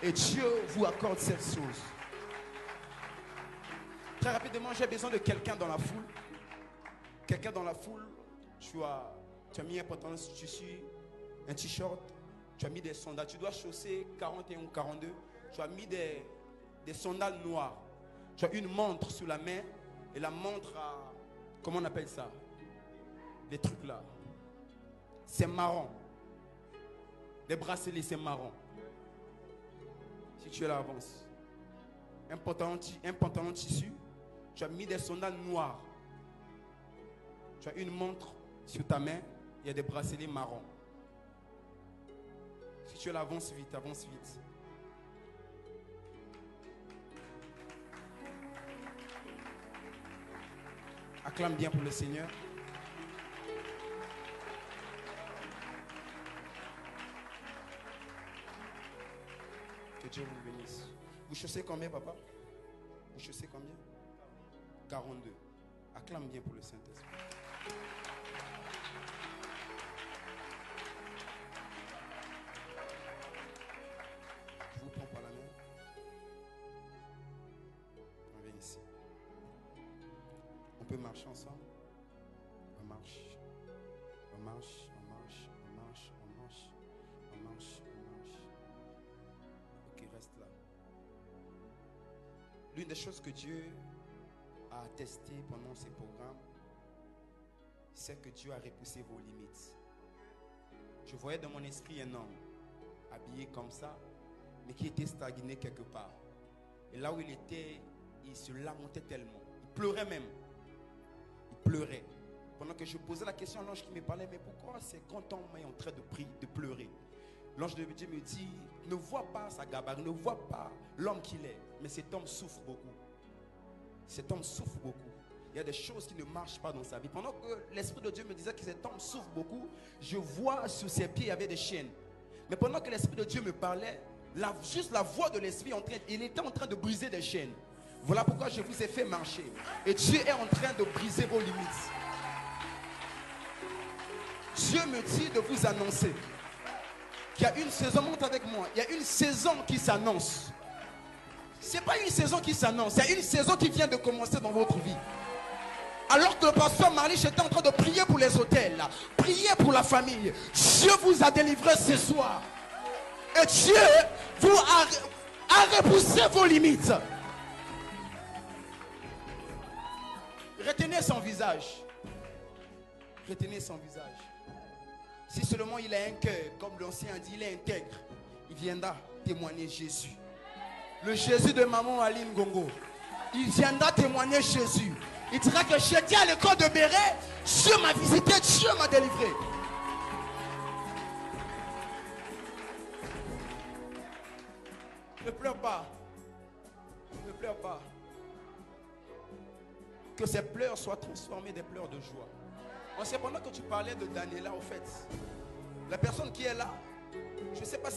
Et Dieu vous accorde cette chose. Très rapidement, j'ai besoin de quelqu'un dans la foule. Quelqu'un dans la foule, tu as mis un pantalon tissu, un t-shirt, tu as mis des sandales. Tu dois chausser 41 ou 42. Tu as mis des sandales noires. Tu as une montre sous la main. Et la montre a, comment on appelle ça? Des trucs là. C'est marron. Des bracelets, c'est marron. Si tu es là, avance. Un pantalon tissu. Tu as mis des sandales noires. Tu as une montre sur ta main. Il y a des bracelets marrons. Si tu es là, avance vite, avance vite. Acclame bien pour le Seigneur. Que Dieu vous bénisse. Vous chaussez combien, papa? Vous chaussez combien? 42. Acclame bien pour le Saint-Esprit. Je vous prends par la main. On vient ici. On peut marcher ensemble. On marche. On marche, on marche, on marche, on marche, on marche, on marche. Ok, reste là. L'une des choses que Dieu a attesté pendant ces programmes, c'est que Dieu a repoussé vos limites. Je voyais dans mon esprit un homme habillé comme ça, mais qui était stagné quelque part. Et là où il était, il se lamentait tellement. Il pleurait même. Il pleurait. Pendant que je posais la question à l'ange qui me parlait, mais pourquoi c'est quand on est en train de prier, de pleurer? L'ange de Dieu me dit, ne vois pas sa gabarit, ne vois pas l'homme qu'il est. Mais cet homme souffre beaucoup. Cet homme souffre beaucoup. Il y a des choses qui ne marchent pas dans sa vie. Pendant que l'Esprit de Dieu me disait que cet homme souffre beaucoup, je vois sur ses pieds, il y avait des chaînes. Mais pendant que l'Esprit de Dieu me parlait, juste la voix de l'Esprit, il était en train de briser des chaînes. Voilà pourquoi je vous ai fait marcher. Et Dieu est en train de briser vos limites. Dieu me dit de vous annoncer qu'il y a une saison, monte avec moi, il y a une saison qui s'annonce. Ce n'est pas une saison qui s'annonce, il y a une saison qui vient de commencer dans votre vie. Alors que le pasteur Marlich était en train de prier pour les hôtels, prier pour la famille, Dieu vous a délivré ce soir. Et Dieu vous a repoussé vos limites. Retenez son visage. Retenez son visage. Si seulement il a un cœur, comme l'ancien a dit, il est intègre, il viendra témoigner Jésus. Le Jésus de maman Aline Gongo. Il viendra témoigner Jésus. Il dira que j'étais à l'école de Béret, Dieu m'a visité, Dieu m'a délivré. Ne pleure pas. Ne pleure pas. Que ces pleurs soient transformés des pleurs de joie. On sait pendant que tu parlais de Daniela, au fait, la personne qui est là, je ne sais pas si